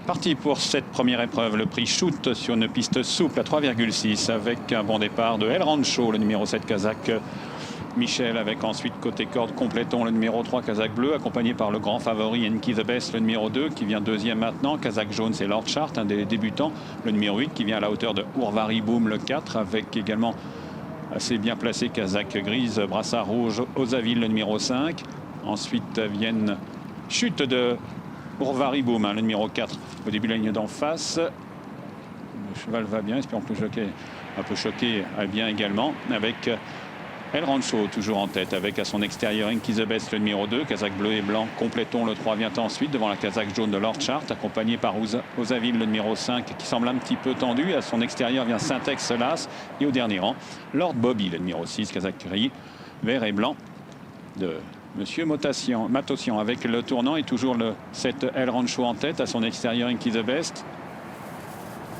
Parti pour cette première épreuve, le prix Shoot sur une piste souple à 3,6 avec un bon départ de El Rancho, le numéro 7 kazakh Michel, avec ensuite côté corde compléton le numéro 3 kazakh bleu, accompagné par le grand favori Enki the Best, le numéro 2 qui vient deuxième maintenant. Kazakh jaune, c'est Lord Chart, un des débutants. Le numéro 8 qui vient à la hauteur de Urvari Boom, le 4, avec également assez bien placé kazakh grise, brassard rouge, Osaville, le numéro 5. Ensuite viennent chute de Urvari Boom, le numéro 4, au début de la ligne d'en face. Le cheval va bien, espérons que le jockey, un peu choqué, va bien également, avec El Rancho toujours en tête, avec à son extérieur Enki the Best, le numéro 2, kazakh bleu et blanc, compléton, le 3 vient ensuite, devant la kazakh jaune de Lord Chart, accompagné par Osaville, le numéro 5, qui semble un petit peu tendu. À son extérieur vient Syntex Las, et au dernier rang, Lord Bobby, le numéro 6, kazakh gris, vert et blanc de Monsieur Matossian, avec le tournant et toujours le 7 El Rancho en tête. À son extérieur Enki the Best.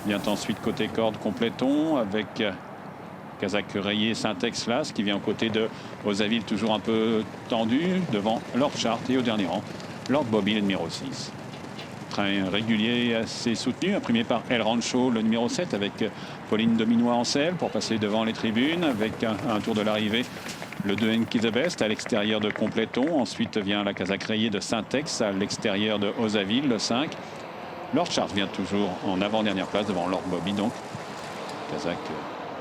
Vient ensuite côté corde compléton avec kazakh rayé Syntex Las qui vient aux côtés de Osaville, toujours un peu tendu, devant Lord Chart, et au dernier rang Lord Bobby, le numéro 6. Train régulier assez soutenu, imprimé par El Rancho, le numéro 7, avec Pauline Dominois en selle pour passer devant les tribunes, avec un tour de l'arrivée. Le 2 Enki the Best à l'extérieur de compléton. Ensuite vient la kazakh rayée de Syntex à l'extérieur de Osaville, le 5. Lord Chart vient toujours en avant-dernière place devant Lord Bobby, donc kazakh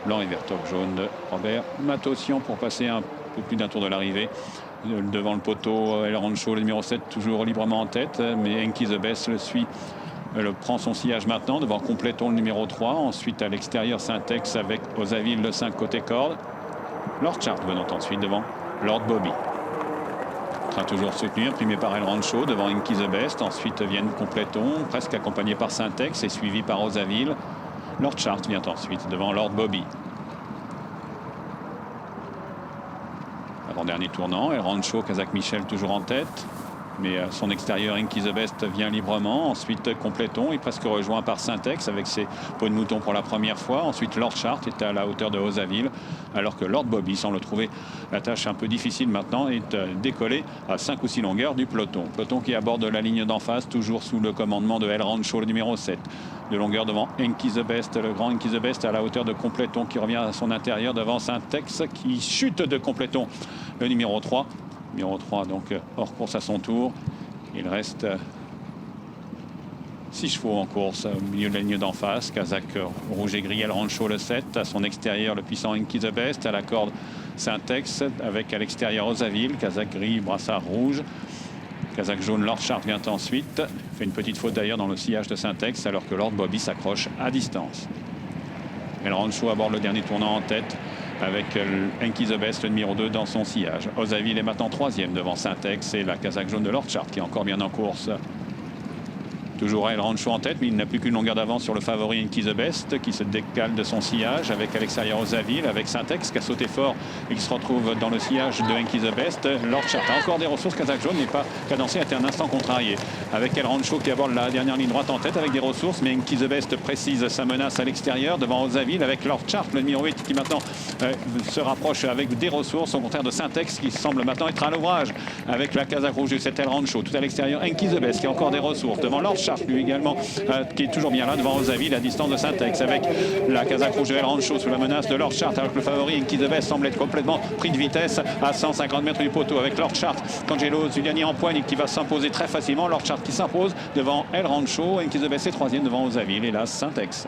blanc et vert top jaune de Robert Matossian pour passer un peu plus d'un tour de l'arrivée. Devant le poteau, El Rancho, le numéro 7, toujours librement en tête, mais Enki the Best le suit, prend son sillage maintenant devant compléton, le numéro 3. Ensuite à l'extérieur Syntex avec Osaville, le 5 côté corde. Lord Chart venant ensuite devant Lord Bobby. Train toujours soutenu, imprimé par El Rancho devant Enki the Best. Ensuite viennent compléton, presque accompagné par Syntex et suivi par Osaville. Lord Chart vient ensuite devant Lord Bobby. Avant-dernier tournant, El Rancho, kazakh Michel toujours en tête. Mais à son extérieur, Enki the Best vient librement. Ensuite, compléton est presque rejoint par Syntex avec ses peaux de mouton pour la première fois. Ensuite, Lord Chart est à la hauteur de Osaville, alors que Lord Bobby semble trouver la tâche un peu difficile maintenant, est décollé à 5 ou 6 longueurs du peloton. Peloton qui aborde la ligne d'en face, toujours sous le commandement de El Rancho, le numéro 7. De longueur devant Enki the Best, le grand Enki the Best à la hauteur de compléton qui revient à son intérieur devant Syntex qui chute de compléton, le numéro 3. Numéro 3 donc hors course à son tour. Il reste 6 chevaux en course au milieu de la ligne d'en face. Kazakh rouge et gris, El Rancho le 7. À son extérieur, le puissant Enki the Best. À la corde, Syntex avec à l'extérieur Osaville. Kazakh gris, brassard rouge. Kazakh jaune, Lord Chart vient ensuite. Fait une petite faute d'ailleurs dans le sillage de Syntex alors que Lord Bobby s'accroche à distance. El Rancho aborde le dernier tournant en tête avec Enki the Best, le numéro 2, dans son sillage. Osaville est maintenant 3e devant Syntex et la kazakh jaune de Lord Chart qui est encore bien en course. Toujours El Rancho en tête, mais il n'a plus qu'une longueur d'avance sur le favori Enki the Best qui se décale de son sillage avec à l'extérieur Osaville, avec Syntex qui a sauté fort et qui se retrouve dans le sillage de Enki the Best. Lord Chart a encore des ressources, kazakh jaune n'est pas cadencé, a été un instant contrarié. Avec El Rancho qui aborde la dernière ligne droite en tête avec des ressources, mais Enki the Best précise sa menace à l'extérieur devant Osaville avec Lord Chart, le numéro 8 qui maintenant se rapproche avec des ressources, au contraire de Syntex qui semble maintenant être à l'ouvrage avec la kazakh rouge de cet El Rancho. Tout à l'extérieur, Enki the Best qui a encore des ressources devant Lord Chart, lui également, qui est toujours bien là devant Osaville à distance de Syntex avec la kazakh rouge de El Rancho sous la menace de Lord Chart, alors que le favori Enki the Best semble être complètement pris de vitesse à 150 mètres du poteau avec Lord Chart, Angelo Zuliani en poigne qui va s'imposer très facilement. Lord Chart qui s'impose devant El Rancho, Enki the Best est 3e devant Osaville et là Syntex.